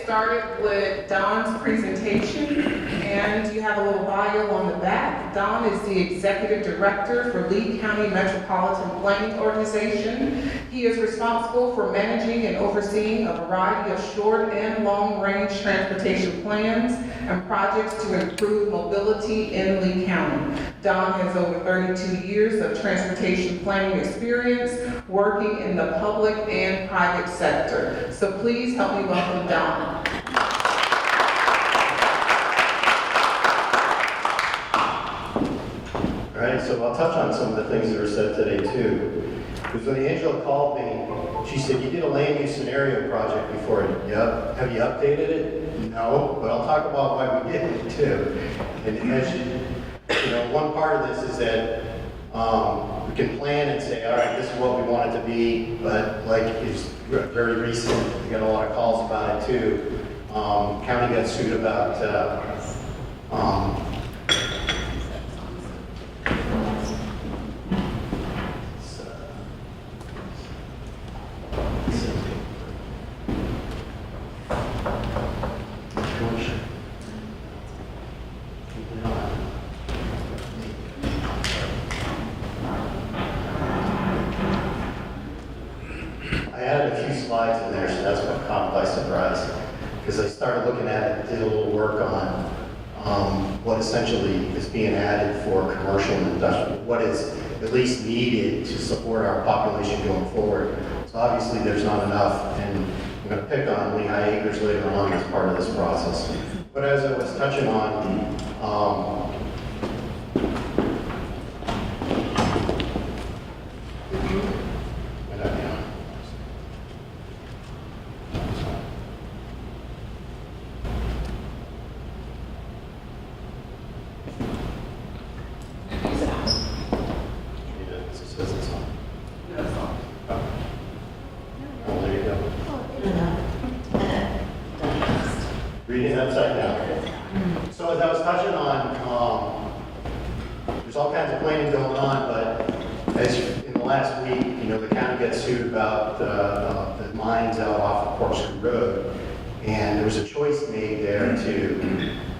started with Don's presentation, and you have a little bio on the back. Don is the Executive Director for Lee County Metropolitan Planning Organization. He is responsible for managing and overseeing a variety of short and long-range transportation plans and projects to improve mobility in Lee County. Don has over 32 years of transportation planning experience working in the public and private sector. So please help me welcome Don. All right, so I'll touch on some of the things that were said today too. Because when Angela called me, she said, "You did a land use scenario project before." Yep. Have you updated it? No, but I'll talk about why we did it too. And as you know, one part of this is that we can plan and say, all right, this is what we want it to be, but like it's very recent, we got a lot of calls about it too. County got sued about slides in there, so that's what caught me by surprise. Because I started looking at it, did a little work on what essentially is being added for commercial and industrial, what is at least needed to support our population going forward. So obviously there's not enough, and I'm going to pick on Lehigh Acres later on as part of this process. But as I was touching on, reading upside down. So as I was touching on, there's all kinds of planning going on, but as in the last week, you know, the county got sued about the mines out off of Corkscrew Road, and there was a choice made there to,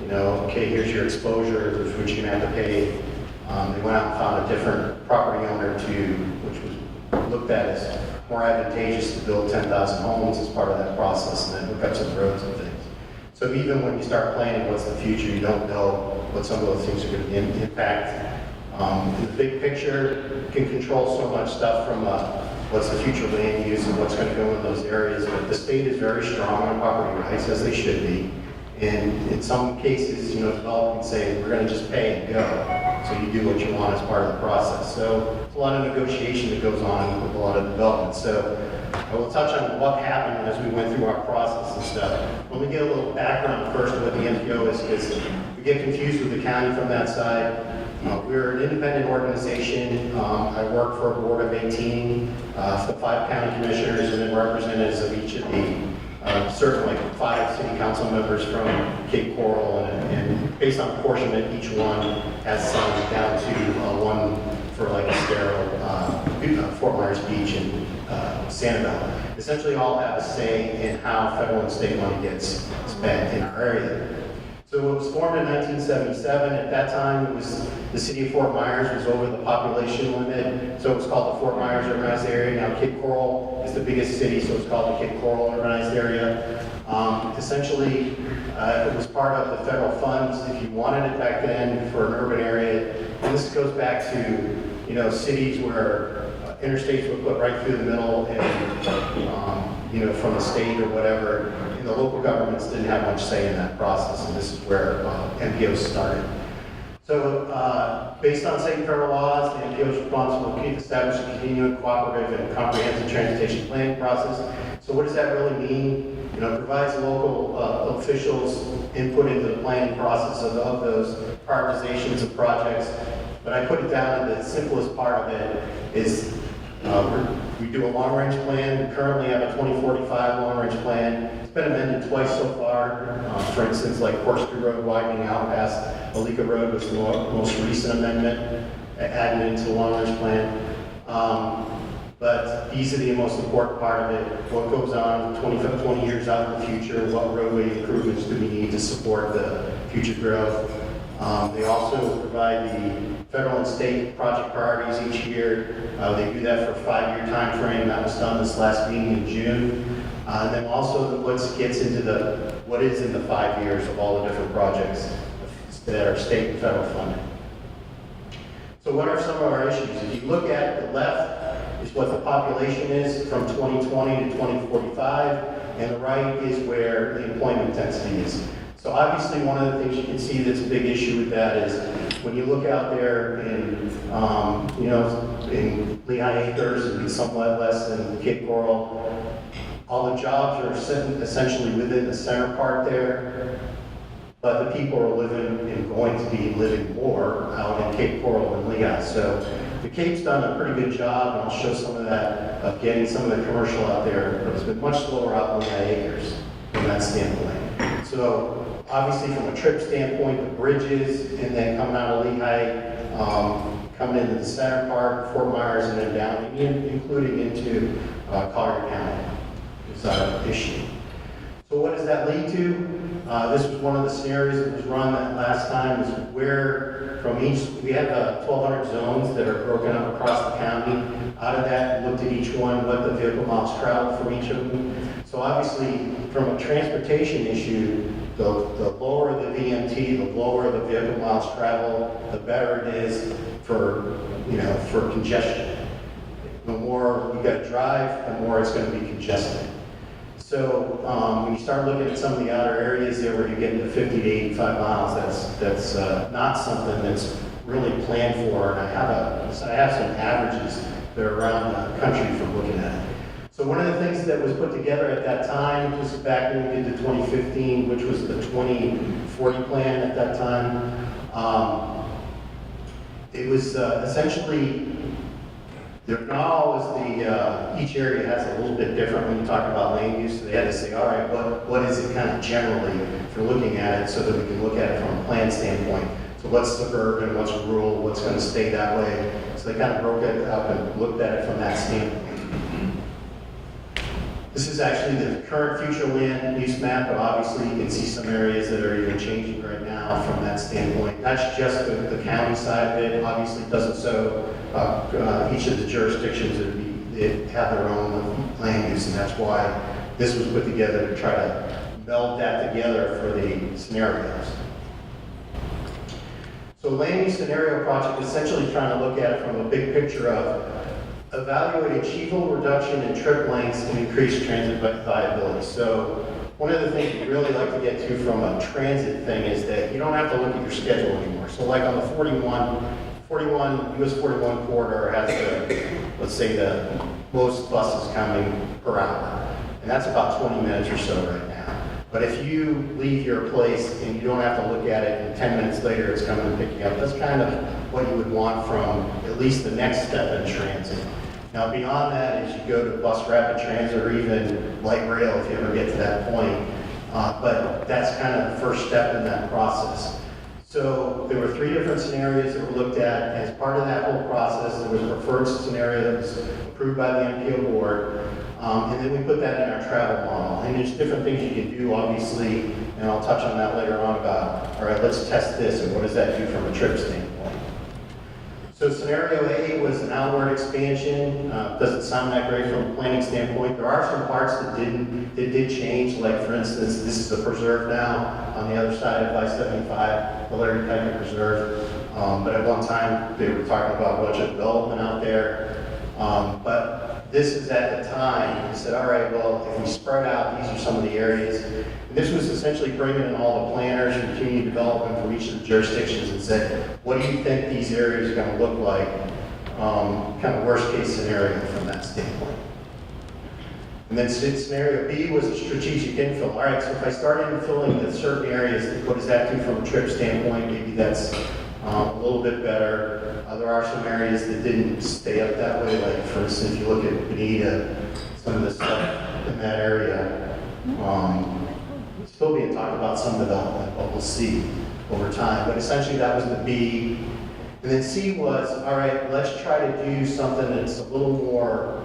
you know, okay, here's your exposure, here's what you're gonna have to pay. They went out and found a different property owner which was looked at as more advantageous to build 10,000 homes as part of that process, and then hook up some roads and things. So even when you start planning what's the future, you don't know what some of those things are going to impact. The big picture can control so much stuff from what's the future land use and what's going to go in those areas, but the state is very strong on property rights, as they should be. And in some cases, you know, developers say, we're going to just pay and go. So you do what you want as part of the process. So it's a lot of negotiation that goes on with a lot of development. So I will touch on what happened as we went through our process and stuff. Let me get a little background first of what the MPO is, because we get confused with the county from that side. We're an independent organization. I work for a board of 18, the 5 county commissioners, and then representatives of each of the certainly 5 city council members from Cape Coral, and based on apportionment, each one has some down to one for like Estero, Fort Myers Beach, and Sanibel. Essentially all have a say in how federal and state money gets spent in our area. So it was formed in 1977. At that time, it was the city of Fort Myers was over the population limit, so it was called the Fort Myers Urbanized Area. Now Cape Coral is the biggest city, so it's called the Cape Coral Urbanized Area. Essentially, it was part of the federal funds if you wanted it back then for an urban area. And this goes back to, you know, cities where interstates were put right through the middle, and you know, from the state or whatever, and the local governments didn't have much say in that process, and this is where MPOs started. So, based on state and federal laws, the MPO is responsible to establish a continuing, cooperative, and comprehensive transportation planning process. So what does that really mean? You know, it provides local officials input into the planning process of those prioritizations of projects. But I put it down to the simplest part of it is we do a long-range plan. We currently have a 2045 long-range plan. It's been amended twice so far. For instance, like Corkscrew Road widening out past Alika Road was the most recent amendment added into the long-range plan. But these are the most important part of it. What goes on 20 years out in the future? What roadway improvements do we need to support the future growth? They also provide the federal and state project priorities each year. They do that for a 5-year time frame. That was done this last meeting in June. And then also what gets into what is in the 5 years of all the different projects that are state and federal funded. So what are some of our issues? If you look at the left is what the population is from 2020 to 2045, and the right is where the employment density is. So obviously one of the things you can see that's a big issue with that is when you look out there in, in Lehigh Acres and somewhat less than Cape Coral, all the jobs are essentially within the center part there, but the people are living and going to be living more out in Cape Coral and Lehigh. So the Cape's done a pretty good job, and I'll show some of that, of getting some of the commercial out there, but it's been much slower out in Lehigh Acres from that standpoint. So obviously from a trip standpoint, the bridges, and then coming out of Lehigh, coming into the center part, Fort Myers, and then down, including into Collier County is an issue. So what does that lead to? This was one of the scenarios that was run that last time, is where from each, we have 1,200 zones that are broken up across the county. Out of that, we looked at each one, what the vehicle miles traveled from each of them. So obviously, from a transportation issue, the lower the VMT, the lower the vehicle miles travel, the better it is for, for congestion. The more you got to drive, the more it's going to be congested. So when you start looking at some of the outer areas there where you get into 50 to 85 miles, that's not something that's really planned for. And I have some averages that are around the country from looking at it. So one of the things that was put together at that time was back when we did the 2015, which was the 2040 plan at that time. It was essentially, not always each area has a little bit different when you talk about land use, so they had to say, all right, what is it kind of generally if you're looking at it so that we can look at it from a plan standpoint. So what's suburban, what's rural, what's going to stay that way. So they kind of broke it up and looked at it from that standpoint. This is actually the current future land use map, but obviously you can see some areas that are even changing right now from that standpoint. That's just the county side of it. Obviously it doesn't show each of the jurisdictions that have their own land use, and that's why this was put together to try to meld that together for the scenarios. So land use scenario project is essentially trying to look at it from a big picture of evaluate achievable reduction in trip lengths and increase transit viability. So one of the things we really like to get to from a transit thing is that you don't have to look at your schedule anymore. So like on the US 41 corridor has let's say the most buses coming per hour. And that's about 20 minutes or so right now. But if you leave your place and you don't have to look at it and 10 minutes later it's coming and picking you up, that's kind of what you would want from at least the next step in transit. Now beyond that, as you go to bus rapid transit or even light rail if you ever get to that point, but that's kind of the first step in that process. So there were 3 different scenarios that were looked at. As part of that whole process, there was a preferred scenario that was approved by the MPO board, and then we put that in our travel model. And there's different things you can do, obviously, and I'll touch on that later on about, all right, let's test this, and what does that do from a trip standpoint. So scenario A was an outward expansion. Doesn't sound that great from a planning standpoint. There are some parts that did change, like for instance, this is a preserve now on the other side of I-75, the Larry Pike Preserve. But at one time, they were talking about a bunch of development out there. But this is at the time, we said, all right, well, if we spread out, these are some of the areas. And this was essentially bringing in all the planners and community development from each of the jurisdictions and said, what do you think these areas are going to look like? Kind of worst case scenario from that standpoint. And then scenario B was a strategic infill. All right, so if I start infilling the certain areas, what does that do from a trip standpoint? Maybe that's a little bit better. There are some areas that didn't stay up that way, like for instance, if you look at Bonita, some of the stuff in that area, still being talked about some development, but we'll see over time. But essentially that was the B. And then C was, all right, let's try to do something that's a little more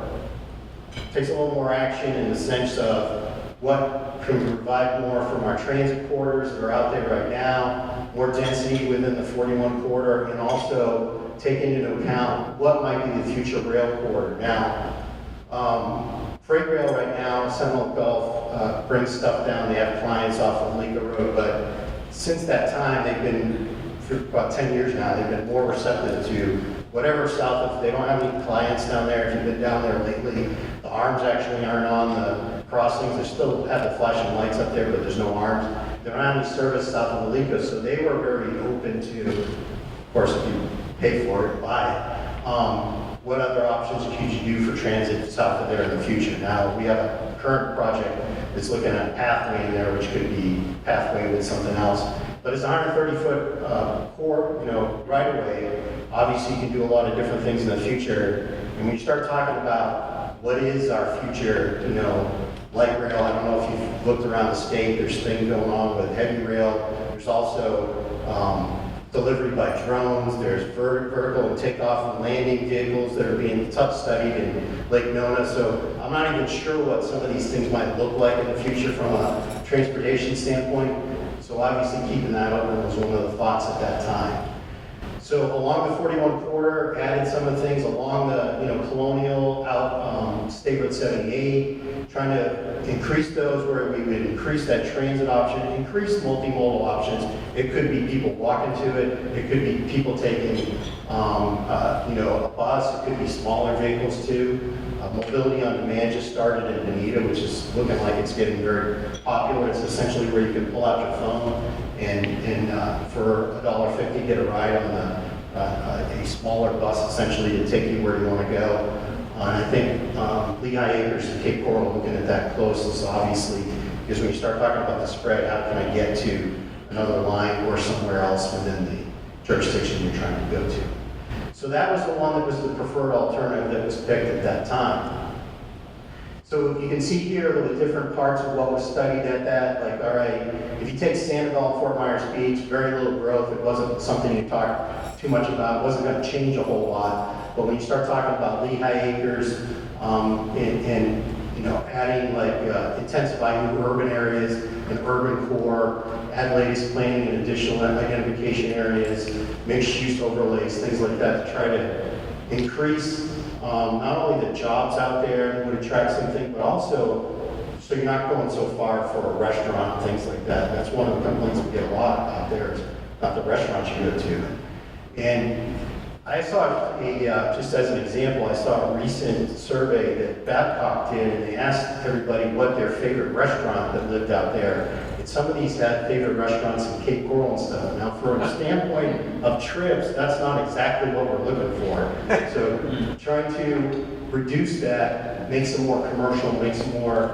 takes a little more action in the sense of what can we provide more from our transit corridors that are out there right now, more density within the 41 corridor, and also taking into account what might be the future rail corridor. Now, freight rail right now, Seminole Gulf brings stuff down. They have clients off of Lincoln Road, but since that time, they've been, for about 10 years now, they've been more receptive to whatever south of, they don't have any clients down there. If you've been down there lately, the arms actually aren't on the crossings. They still have the flashing lights up there, but there's no arms. They don't have any service south of Alico, so they were very open to, of course, if you pay for it, buy it. What other options could you do for transit south of there in the future? Now, we have a current project that's looking at a pathway in there, which could be pathway with something else. But it's a 130-foot core, right away. Obviously, you can do a lot of different things in the future. And when you start talking about what is our future, light rail, I don't know if you've looked around the state, there's things going on with heavy rail. There's also delivery by drones. There's vertical and takeoff and landing vehicles that are being studied in Lake Nona. So I'm not even sure what some of these things might look like in the future from a transportation standpoint. So obviously keeping that open was one of the thoughts at that time. So along the 41 corridor, added some of the things along the Colonial out State Road 78, trying to increase those where we would increase that transit option, increase multimodal options. It could be people walking to it. It could be people taking a bus. It could be smaller vehicles too. Mobility on Demand just started in Bonita, which is looking like it's getting very popular. It's essentially where you can pull out your phone and for $1.50 get a ride on a smaller bus, essentially to take you where you want to go. And I think Lehigh Acres and Cape Coral looking at that closely, obviously, because when you start talking about the spread, how can I get to another line or somewhere else within the jurisdiction you're trying to go to? So that was the one that was the preferred alternative that was picked at that time. So you can see here the different parts of what was studied at that. Like, all right, if you take Sandoval and Fort Myers Beach, very little growth. It wasn't something you talked too much about. It wasn't going to change a whole lot. But when you start talking about Lehigh Acres and adding intensifying new urban areas and urban core, add latest planning and additional identification areas, mixed use overlays, things like that to try to increase not only the jobs out there that would attract something, but also so you're not going so far for a restaurant, things like that. That's one of the complaints we get a lot out there is not the restaurants you go to. And I saw just as an example, I saw a recent survey that Babcock did, and they asked everybody what their favorite restaurant that lived out there. And some of these had favorite restaurants in Cape Coral and stuff. Now, from a standpoint of trips, that's not exactly what we're looking for. So trying to reduce that makes it more commercial, makes it more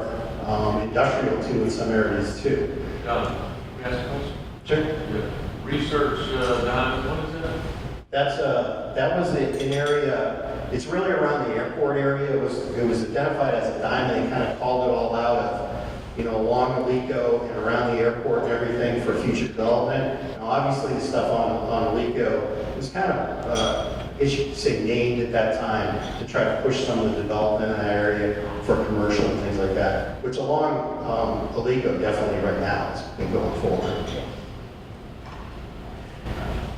industrial too in some areas too. John, can I ask a question? Sure. Research diamond, what is that? That was an area, it's really around the airport area. It was identified as a diamond. They kind of called it all out of, along Alico and around the airport and everything for future development. Now, obviously, the stuff on Alico was kind of, I guess you could say, named at that time to try to push some of the development in that area for commercial and things like that, which along Alico definitely right now has been going forward.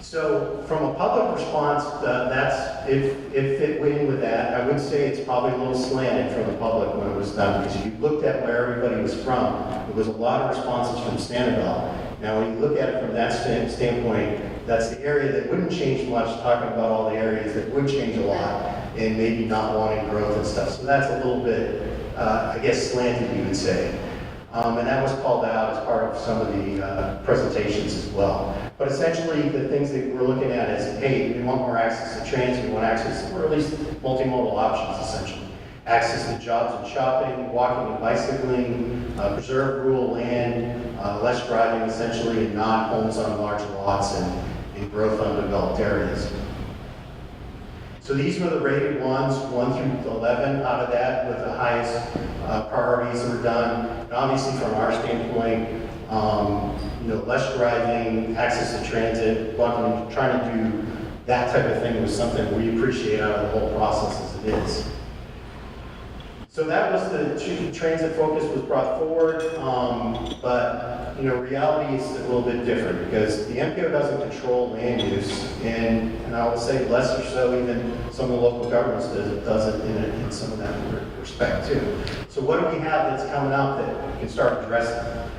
So from a public response, if it went in with that, I would say it's probably a little slanted from the public when it was done, because if you looked at where everybody was from, there was a lot of responses from Sandoval. Now, when you look at it from that standpoint, that's the area that wouldn't change much, talking about all the areas that would change a lot, and maybe not wanting growth and stuff. So that's a little bit, I guess, slanted, you would say. And that was called out as part of some of the presentations as well. But essentially, the things that we're looking at is, hey, we want more access to transit, we want access, or at least multimodal options, essentially. Access to jobs and shopping, walking and bicycling, preserve rural land, less driving, essentially, and not homes on large lots and growth undeveloped areas. So these were the rated ones, 1 through 11 out of that, with the highest priorities that were done. And obviously, from our standpoint, less driving, access to transit, trying to do that type of thing was something we appreciate out of the whole process as it is. So that was the transit focus was brought forward, but reality is a little bit different because the MPO doesn't control land use, and I would say less or so even some of the local governments doesn't in some of that respect too. So what do we have that's coming out that we can start addressing?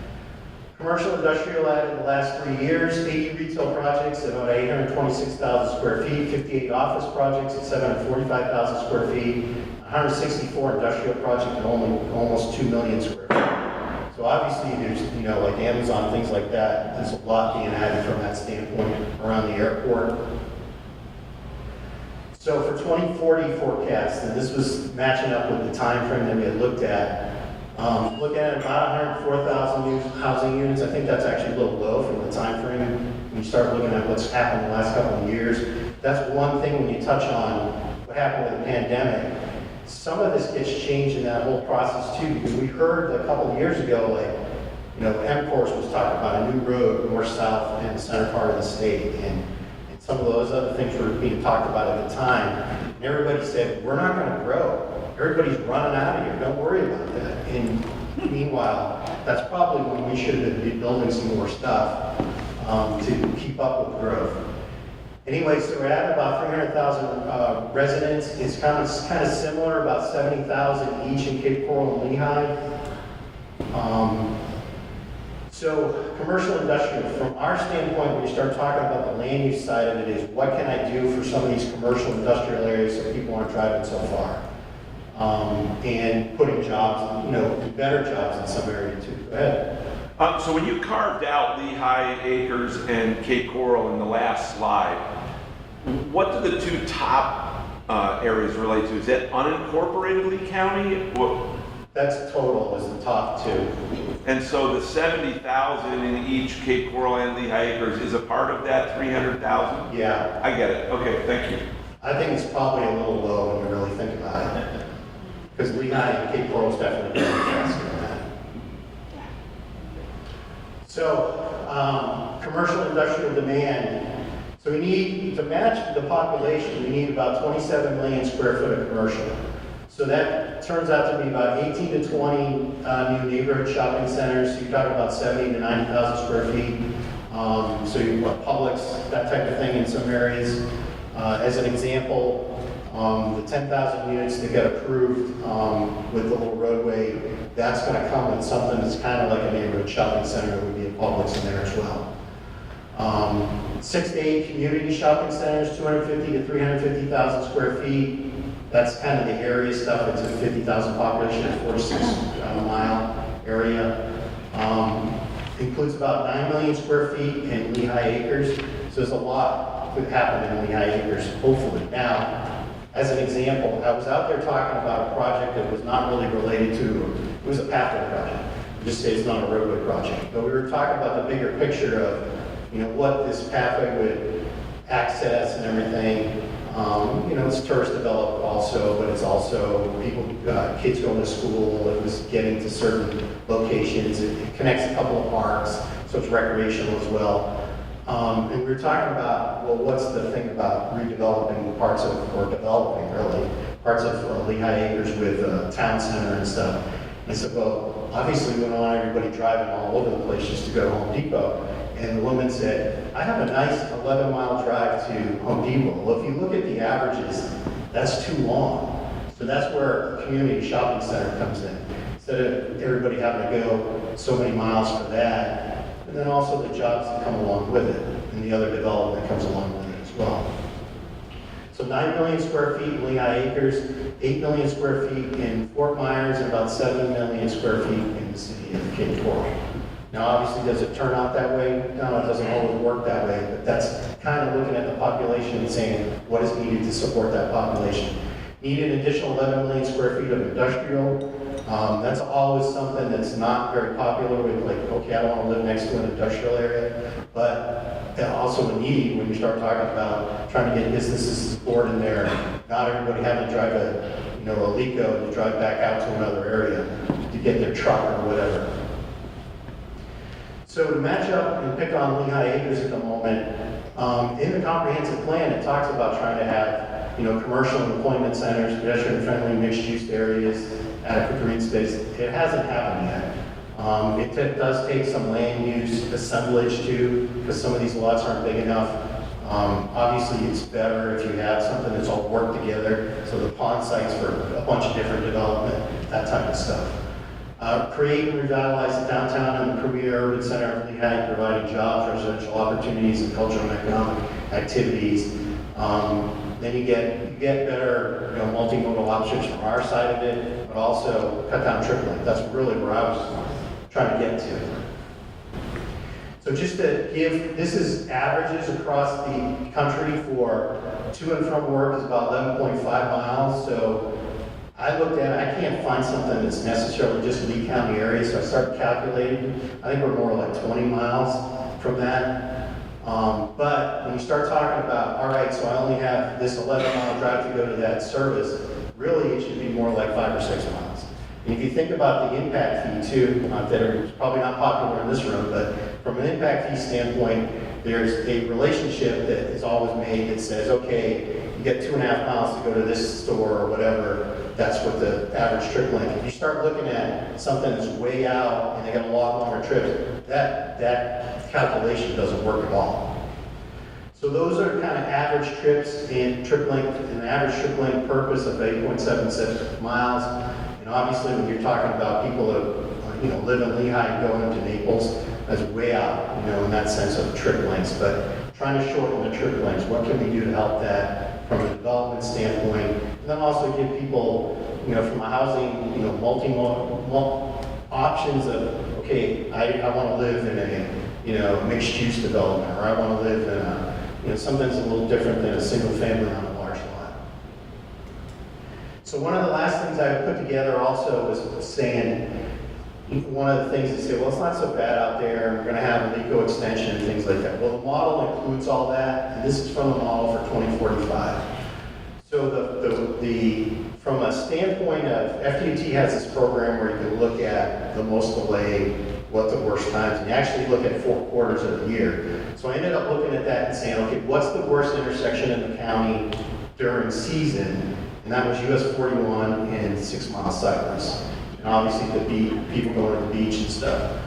Commercial industrial added in the last 3 years, 80 retail projects at about 826,000 square feet, 58 office projects at 745,000 square feet, 164 industrial projects at almost 2 million square feet. So obviously there's, like Amazon, things like that, there's a lot being added from that standpoint around the airport. So for 2040 forecast, and this was matching up with the time frame that we had looked at, looking at about 104,000 new housing units. I think that's actually a little low from the time frame. When you start looking at what's happened in the last couple of years, that's one thing when you touch on what happened with the pandemic. Some of this gets changed in that whole process too, because we heard a couple of years ago, MCORS was talking about a new road north south in the center part of the state, and some of those other things were being talked about at the time. And everybody said, we're not going to grow. Everybody's running out of here. Don't worry about that. And meanwhile, that's probably when we should have been building some more stuff to keep up with growth. Anyway, so we're at about 300,000 residents. It's kind of similar, about 70,000 each in Cape Coral and Lehigh. So commercial industrial, from our standpoint, when you start talking about the land use side of it, is what can I do for some of these commercial industrial areas so people aren't driving so far? And putting jobs, better jobs in some area too. Go ahead. So when you carved out Lehigh Acres and Cape Coral in the last slide, what do the two top areas relate to? Is that unincorporated Lee County? That's total is the top two. And so the 70,000 in each Cape Coral and Lehigh Acres is a part of that 300,000? Yeah. I get it. Okay, thank you. I think it's probably a little low when you really think about it. Because Lehigh and Cape Coral is definitely growing faster than that. So, commercial industrial demand. So we need, to match the population, we need about 27 million square foot of commercial. So that turns out to be about 18 to 20 new neighborhood shopping centers. So you're talking about 70 to 90,000 square feet. So you've got Publix, that type of thing in some areas. As an example, the 10,000 units that get approved with the little roadway, that's going to come with something that's kind of like a neighborhood shopping center. There would be a Publix in there as well. 6 to 8 community shopping centers, 250 to 350,000 square feet. That's kind of the area stuff. It's a 50,000 population at 46 mile area. Includes about 9 million square feet in Lehigh Acres. So there's a lot that could happen in Lehigh Acres, hopefully. Now, as an example, I was out there talking about a project that was not really related to, it was a pathway project. Just say it's not a roadway project. But we were talking about the bigger picture of, what this pathway would access and everything. It's tourist developed also, but it's also people, kids going to school. It was getting to certain locations. It connects a couple of parks, so it's recreational as well. And we were talking about, well, what's the thing about redeveloping parts of, or developing really, parts of Lehigh Acres with town center and stuff. And I said, well, obviously we don't want everybody driving all over the place just to go to Home Depot. And the woman said, I have a nice 11-mile drive to Home Depot. Well, if you look at the averages, that's too long. So that's where a community shopping center comes in. Instead of everybody having to go so many miles for that, and then also the jobs that come along with it, and the other development that comes along with it as well. So 9 million square feet in Lehigh Acres, 8 million square feet in Fort Myers, and about 7 million square feet in the city of Cape Coral. Now, obviously, does it turn out that way? No, it doesn't always work that way, but that's kind of looking at the population and saying what is needed to support that population. Need an additional 11 million square feet of industrial. That's always something that's not very popular with, like, okay, I don't want to live next to an industrial area, but also a need when you start talking about trying to get businesses to support in there. Not everybody having to drive a Lico to drive back out to another area to get their truck or whatever. So to match up and pick on Lehigh Acres at the moment, in the comprehensive plan, it talks about trying to have commercial and employment centers, pedestrian-friendly mixed-use areas, adequate green space. It hasn't happened yet. It does take some land use assemblage too, because some of these lots aren't big enough. Obviously, it's better if you have something that's all worked together, so the pond sites for a bunch of different development, that type of stuff. Create and revitalize the downtown and the premier urban center of Lehigh, providing jobs, residential opportunities, and cultural and economic activities. Then you get better, multimodal options from our side of it, but also cut down trip length. That's really where I was trying to get to. So just to give, this is averages across the country for to and from work is about 11.5 miles. So I looked at it, I can't find something that's necessarily just Lee County area, so I started calculating. I think we're more like 20 miles from that. But when you start talking about, all right, so I only have this 11-mile drive to go to that service, really it should be more like 5 or 6 miles. And if you think about the impact fee too, not that it's probably not popular in this room, but from an impact fee standpoint, there's a relationship that is always made that says, okay, you get 2.5 miles to go to this store or whatever, that's what the average trip length. If you start looking at something that's way out and they got a lot longer trips, that calculation doesn't work at all. So those are kind of average trips in trip length, and the average trip length purpose of 8.76 miles. And obviously when you're talking about people that live in Lehigh and going into Naples, that's way out, in that sense of trip lengths. But trying to shorten the trip lengths, what can we do to help that from a development standpoint? And then also give people, from a housing, multimodal options of, okay, I want to live in a, mixed-use development, or I want to live in a, something that's a little different than a single family on a large lot. So one of the last things I put together also was saying, one of the things is say, well, it's not so bad out there, we're going to have an eco extension and things like that. Well, the model includes all that, and this is from the model for 2045. So from a standpoint of, FDOT has this program where you can look at the most delay, what the worst times, and you actually look at 4 quarters of the year. So I ended up looking at that and saying, okay, what's the worst intersection in the county during season? And that was US 41 and 6 Mile Cyclists. And obviously the people going to the beach and stuff.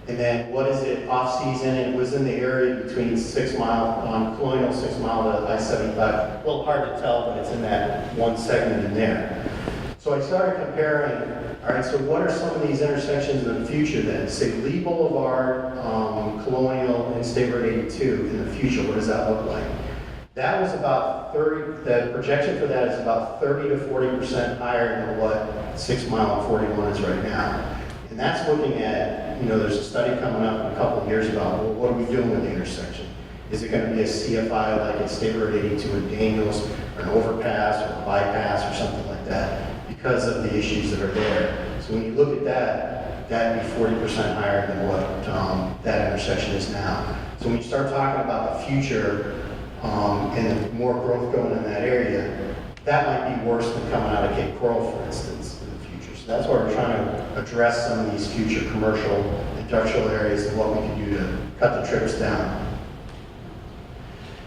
And then what is it off season? It was in the area between 6 Mile on Colonial, 6 Mile to I-75. A little hard to tell, but it's in that one segment in there. So I started comparing, all right, so what are some of these intersections in the future then? Say Lee Boulevard, Colonial, and State Road 82 in the future, what does that look like? That was about 30, the projection for that is about 30 to 40% higher than what 6 Mile and 41 is right now. And that's looking at, there's a study coming up in a couple of years about, well, what are we doing with the intersection? Is it going to be a CFI like at State Road 82 in Daniels, or an overpass, or a bypass, or something like that, because of the issues that are there. So when you look at that, that'd be 40% higher than what that intersection is now. So when you start talking about the future, and more growth going in that area, that might be worse than coming out of Cape Coral, for instance, in the future. So that's why we're trying to address some of these future commercial, industrial areas and what we can do to cut the trips down.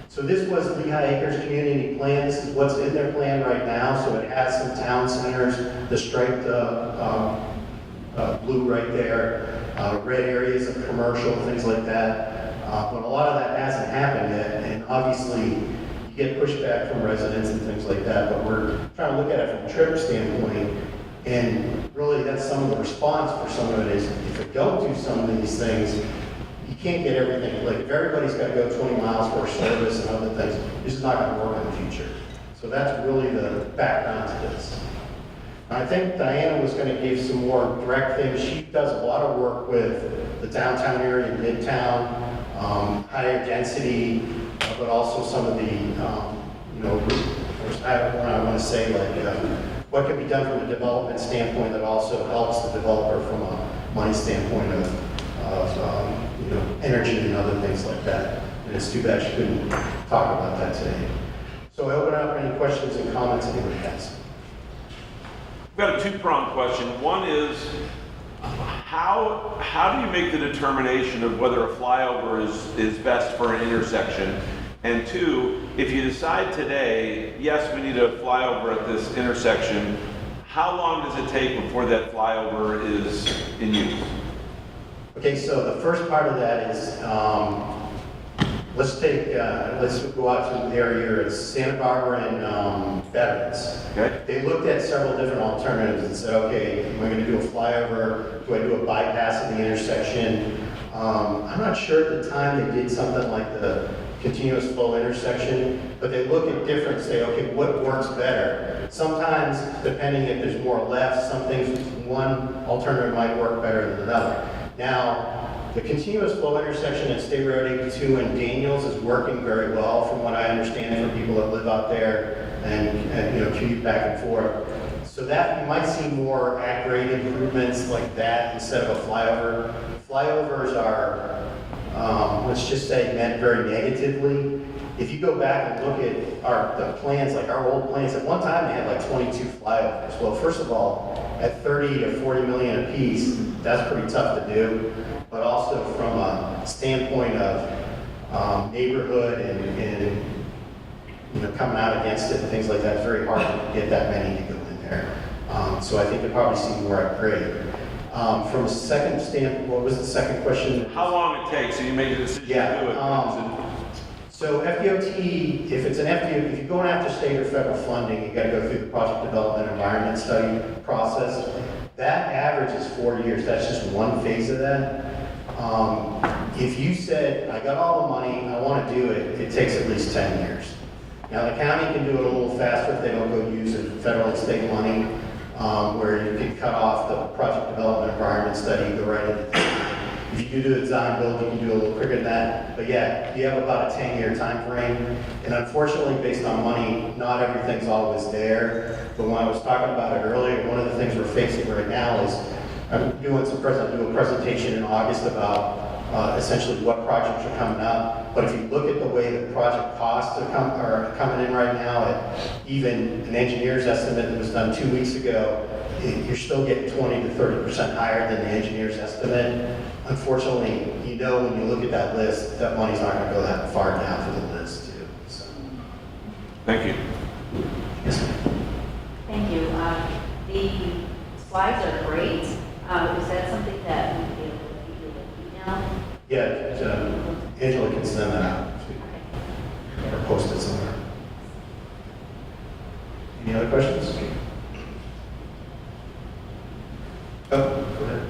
So this was Lehigh Acres Community Plan. This is what's in their plan right now. So it has some town centers, the striped blue right there, red areas of commercial, things like that. But a lot of that hasn't happened yet, and obviously you get pushback from residents and things like that, but we're trying to look at it from a trip standpoint, and really that's some of the response for some of it is, if we don't do some of these things, you can't get everything. Like if everybody's got to go 20 miles for a service and other things, this is not going to work in the future. So that's really the background to this. I think Diana was going to give some more direct things. She does a lot of work with the downtown area, Midtown, higher density, but also some of the, I want to say like what can be done from a development standpoint that also helps the developer from a money standpoint of energy and other things like that. And it's too bad she couldn't talk about that today. So I open up any questions and comments anybody has. I've got a two-pronged question. One is, how do you make the determination of whether a flyover is best for an intersection? And two, if you decide today, yes, we need a flyover at this intersection, how long does it take before that flyover is in use? Okay, so the first part of that is, let's go out to the area here, it's Santa Barbara and Veterans. Okay. They looked at several different alternatives and said, okay, am I gonna do a flyover? Do I do a bypass at the intersection? I'm not sure at the time they did something like the continuous flow intersection, but they look at different, say, okay, what works better? Sometimes, depending if there's more left, some things, one alternative might work better than another. Now, the continuous flow intersection at State Road 82 in Daniels is working very well, from what I understand from people that live out there and commute back and forth. So that you might see more at-grade improvements like that instead of a flyover. Flyovers are, let's just say, meant very negatively. If you go back and look at the plans, like our old plans, at one time they had like 22 flyovers. Well, first of all, at 30 to 40 million a piece, that's pretty tough to do. But also from a standpoint of neighborhood and coming out against it and things like that, it's very hard to get that many to go in there. So I think you'll probably see more at grade. From a second standpoint, what was the second question? How long it takes, so you made the decision Yeah, to do it? So FDOT, if it's an FDOT, if you're going after state or federal funding, you gotta go through the project development environment study process. That average is 4 years, that's just one phase of that. If you said, I got all the money, I wanna do it, it takes at least 10 years. Now the county can do it a little faster if they don't go use federal and state money, where you can cut off the project development environment study, go right into design. If you do the design build, you can do a little quicker than that. But yeah, you have about a 10-year time frame. And unfortunately, based on money, not everything's always there. But when I was talking about it earlier, one of the things we're facing right now is I'm doing a presentation in August about essentially what projects are coming up. But if you look at the way the project costs are coming in right now, at even an engineer's estimate that was done 2 weeks ago, you're still getting 20 to 30% higher than the engineer's estimate. Unfortunately, when you look at that list, that money's not going to go that far down for the list too. So. Thank you. Yes, ma'am. Thank you. The slides are great. Is that something that we be able to give you an email? Yeah, Angela can send that out or post it somewhere. Any other questions? Oh, go ahead.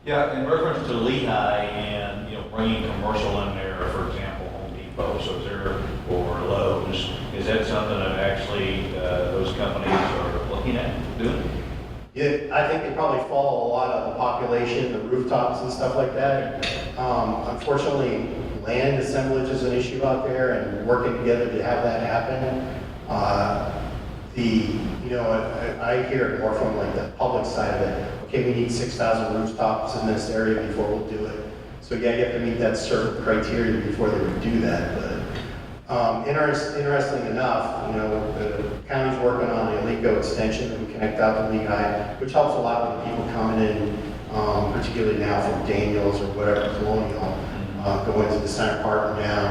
Yeah, in reference to Lehigh and, bringing commercial in there, for example, Home Depot, so is there, or Lowe's, is that something that actually those companies are looking at doing? Yeah, I think they probably follow a lot of the population, the rooftops and stuff like that. Unfortunately, land assemblage is an issue out there, and working together to have that happen. I hear it more from like the public side of it. Okay, we need 6,000 rooftops in this area before we'll do it. So yeah, you have to meet that certain criteria before they would do that. But interesting enough, the county's working on the Alico extension that we connect out to Lehigh, which helps a lot with the people coming in, particularly now from Daniels or whatever, Colonial, go into the center part and down.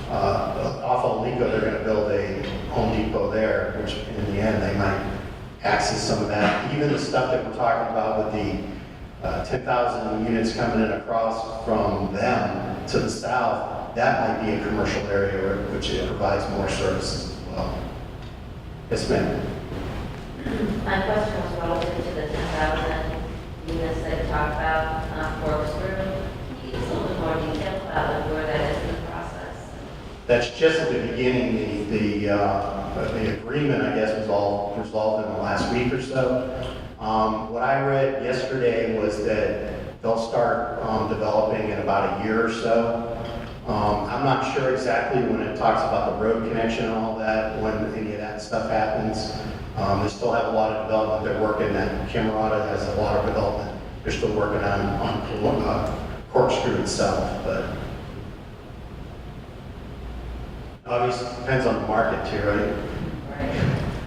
Off of Alico, they're going to build a Home Depot there, which in the end they might access some of that. Even the stuff that we're talking about with the 10,000 units coming in across from them to the south, that might be a commercial area which it provides more services as well. Yes, ma'am. My question was relative to the 10,000 units that you talked about, corkscrew. Can you give us a little bit more detail about where that is in the process? That's just at the beginning. The agreement, I guess, was all resolved in the last week or so. What I read yesterday was that they'll start developing in about a year or so. I'm not sure exactly when it talks about the road connection and all that, when any of that stuff happens. They still have a lot of development they're working on. Camerata has a lot of development they're still working on corkscrew itself, but obviously depends on the market too, right? Right.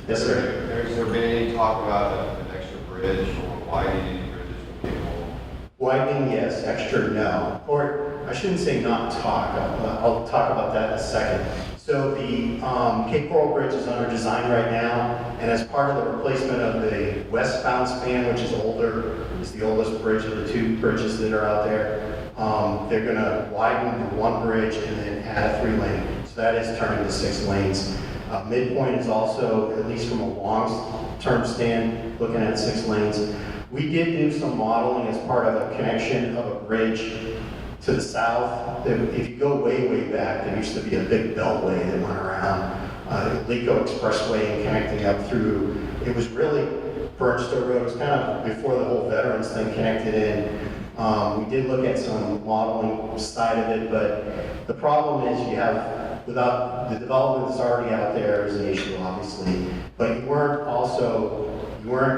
Yes, sir. Has there been any talk about an extra bridge or widening any bridges for people? Widening, yes. Extra, no. Or I shouldn't say not talk. I'll talk about that in a second. So the Cape Coral Bridge is under design right now, and as part of the replacement of the westbound span, which is older, is the oldest bridge of the two bridges that are out there, they're going to widen the one bridge and then add a 3-lane. So that is turning to 6 lanes. Midpoint is also, at least from a long-term stand, looking at 6 lanes. We did do some modeling as part of a connection of a bridge to the south. If you go way, way back, there used to be a big beltway that went around Lico Expressway and connecting up through. It was really Burnstow Road. It was kind of before the whole veterans thing connected in. We did look at some modeling side of it, but the problem is you have, without the development that's already out there is an issue, obviously, but you weren't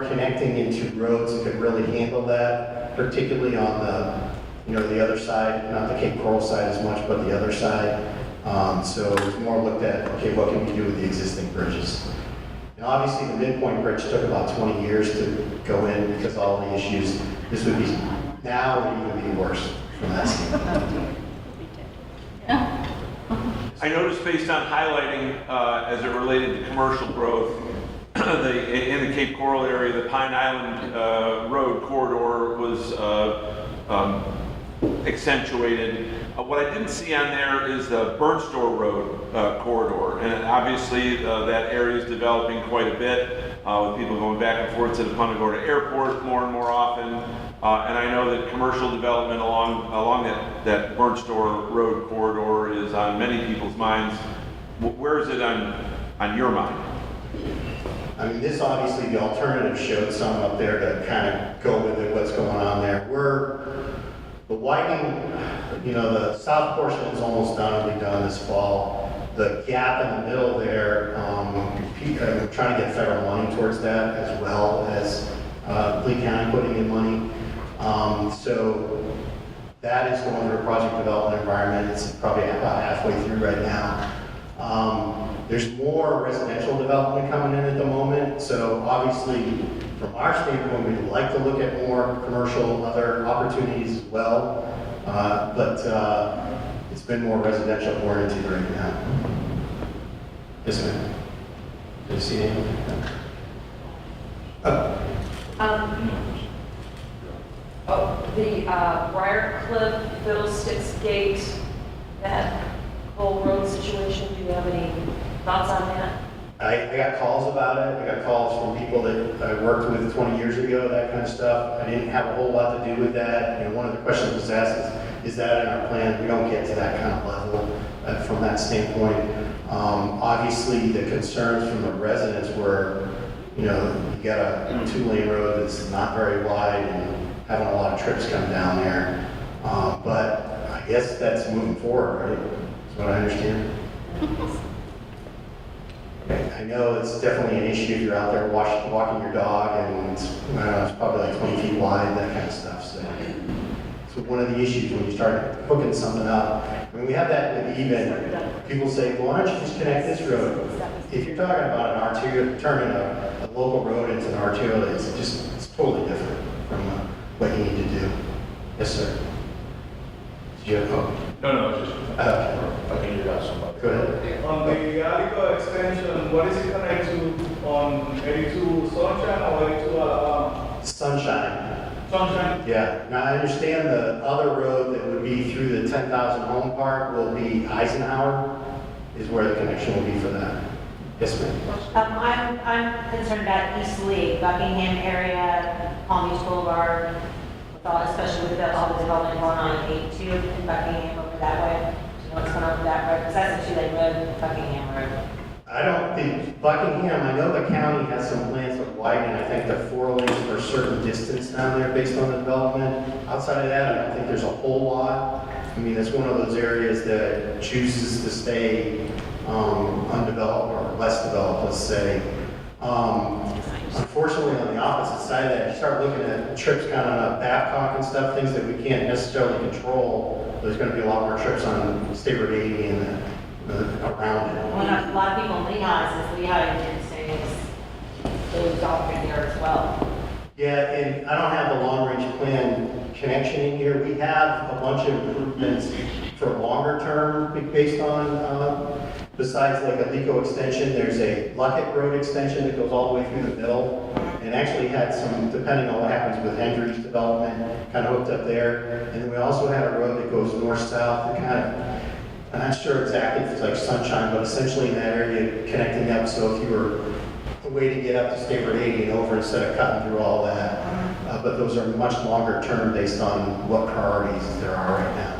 connecting into roads that could really handle that, particularly on the other side, not the Cape Coral side as much, but the other side. So it was more looked at, okay, what can we do with the existing bridges? And obviously the midpoint bridge took about 20 years to go in because of all the issues. This would be, now would even be worse from that standpoint. I noticed based on highlighting as it related to commercial growth, in the Cape Coral area, the Pine Island Road corridor was accentuated. What I didn't see on there is the Burnstow Road corridor, and obviously that area is developing quite a bit with people going back and forth to the Punta Gorda Airport more and more often. And I know that commercial development along that Burnstow Road corridor is on many people's minds. Where is it on your mind? I mean, this obviously, the alternative showed some up there to kind of go with it, what's going on there. The widening, the south portion is almost done, it'll be done this fall. The gap in the middle there, we're trying to get federal money towards that, as well as Lee County putting in money. So that is going through a project development environment. It's probably about halfway through right now. There's more residential development coming in at the moment. So obviously, from our standpoint, we'd like to look at more commercial, other opportunities as well. But it's been more residential oriented right now. Yes, ma'am. Did you see anything? The Briarcliff, Fiddlesticks Gate, that whole road situation, do you have any thoughts on that? I got calls about it. I got calls from people that I worked with 20 years ago, that kind of stuff. I didn't have a whole lot to do with that. One of the questions was asked is that in our plan? We don't get to that kind of level from that standpoint. Obviously, the concerns from the residents were, you got a 2-lane road that's not very wide and having a lot of trips come down there. But I guess that's moving forward, right? That's what I understand. I know it's definitely an issue if you're out there walking your dog and it's probably like 20 feet wide, that kind of stuff. So one of the issues when you start hooking something up, I mean, we have that with even, people say, well, why don't you just connect this road? If you're talking about an arterial, turning a local road into an arterial, it's totally different from what you need to do. Yes, sir. Did you have, No, just, I think you got somebody. go ahead. On the Arico extension, what is it connected to on 82 Sunshine or 82 Alabama? Sunshine. Sunshine? Yeah. Now, I understand the other road that would be through the 10,000 home park will be Eisenhower, is where the connection will be for that. Yes, ma'am. I'm concerned about East Lee, Buckingham area, Palm Beach Boulevard, especially with all the development going on in 82 in Buckingham over that way. Do you know what's going on with that road? Because that's a 2-lane road, Buckingham Road. I don't think Buckingham, I know the county has some plans of widening, I think the 4 lanes for a certain distance down there based on the development. Outside of that, I don't think there's a whole lot. I mean, it's one of those areas that chooses to stay undeveloped or less developed, let's say. Unfortunately, on the opposite side of that, you start looking at trips kind of on Babcock and stuff, things that we can't necessarily control. There's going to be a lot more trips on State Road 80 and around it. Well, a lot of people in Lehigh, since Lehigh is saying it's all in there as well. Yeah, and I don't have the long-range plan connection in here. We have a bunch of improvements for longer term based on Besides like a Lico extension, there's a Luckett Road extension that goes all the way through the middle. And actually had some, depending on what happens with Hendry's development, kind of hooked up there. And then we also had a road that goes north-south that kind of, I'm not sure exactly if it's like Sunshine, but essentially in that area connecting up. So if you were a way to get up to State Road 80 and over instead of cutting through all that. But those are much longer term based on what priorities there are right now.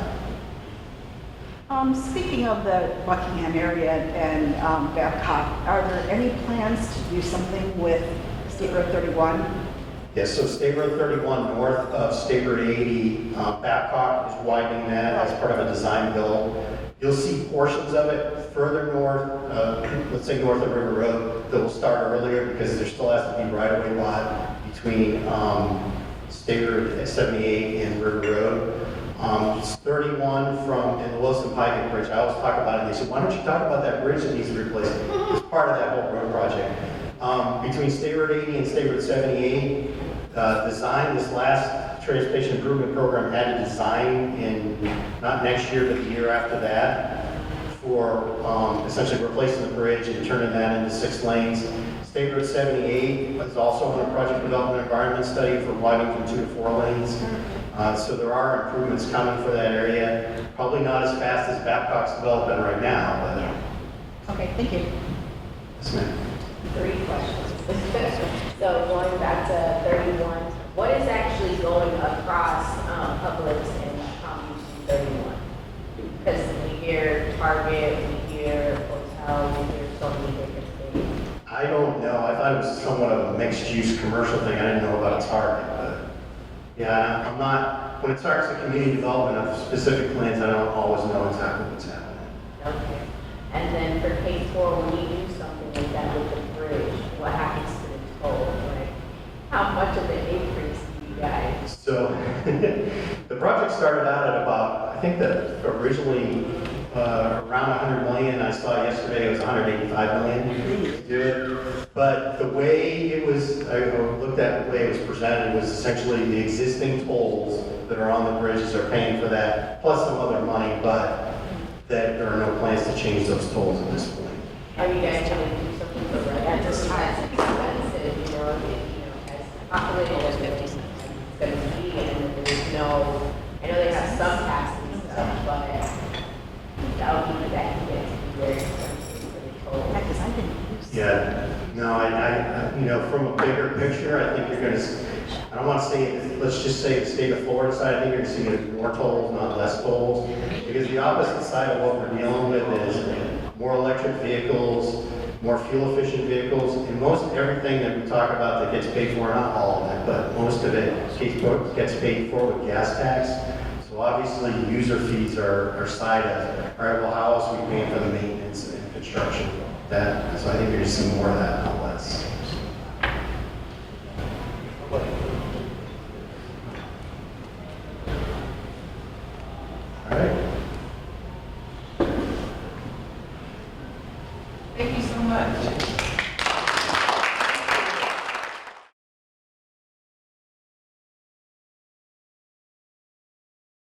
Speaking of the Buckingham area and Babcock, are there any plans to do something with State Road 31? Yes, so State Road 31 north of State Road 80, Babcock is widening that as part of a design build. You'll see portions of it further north, let's say north of River Road, that will start earlier because there still has to be right-of-way lot between State Road 78 and River Road. It's 31 from, and the Wilson Pike Bridge, I always talk about it, and they said, why don't you talk about that bridge that needs to be replaced? It's part of that whole road project. Between State Road 80 and State Road 78, design, this last transportation improvement program had to design in, not next year, but the year after that, for essentially replacing the bridge and turning that into 6 lanes. State Road 78 is also in a project development environment study for widening from 2 to 4 lanes. So there are improvements coming for that area. Probably not as fast as Babcock's development right now, but. Okay, thank you. Yes, ma'am. 3 questions. So going back to 31, what is actually going across Publix and Palm Beach 31? Because we hear Target, we hear hotel, we hear so many different things. I don't know. I thought it was somewhat of a mixed-use commercial thing. I didn't know about a Target, but yeah, I'm not, when it starts the community development of specific plans, I don't always know exactly what's happening. Okay. And then for K4, when you do something like that with the bridge, what happens to the toll? Like, how much of an increase do you guys? So the project started out at about, I think that originally around 100 million. I saw yesterday it was 185 million to do it. But the way it was, I looked at the way it was presented was essentially the existing tolls that are on the bridges are paying for that, plus some other money, but that there are no plans to change those tolls at this point. Are you guys going to do something for that? That just has expensive, you know, as populated as it's going to be, and there's no, I know they have some taxes and stuff, but that would be that can get to be very expensive for the toll. Yeah, because I didn't use. Yeah, no, I you know, from a bigger picture, I think you're going to, I don't want to say, let's just say the state of Florida side, I think you're going to see more tolls, not less tolls. Because the opposite side of what we're dealing with is more electric vehicles, more fuel efficient vehicles, and most everything that we talk about that gets paid for, not all of it, but most of it gets paid for with gas tax. So obviously user fees are side of, all right, well, how else are we paying for the maintenance and construction? That, so I think you're going to see more of that, not less. All right. Thank you so much.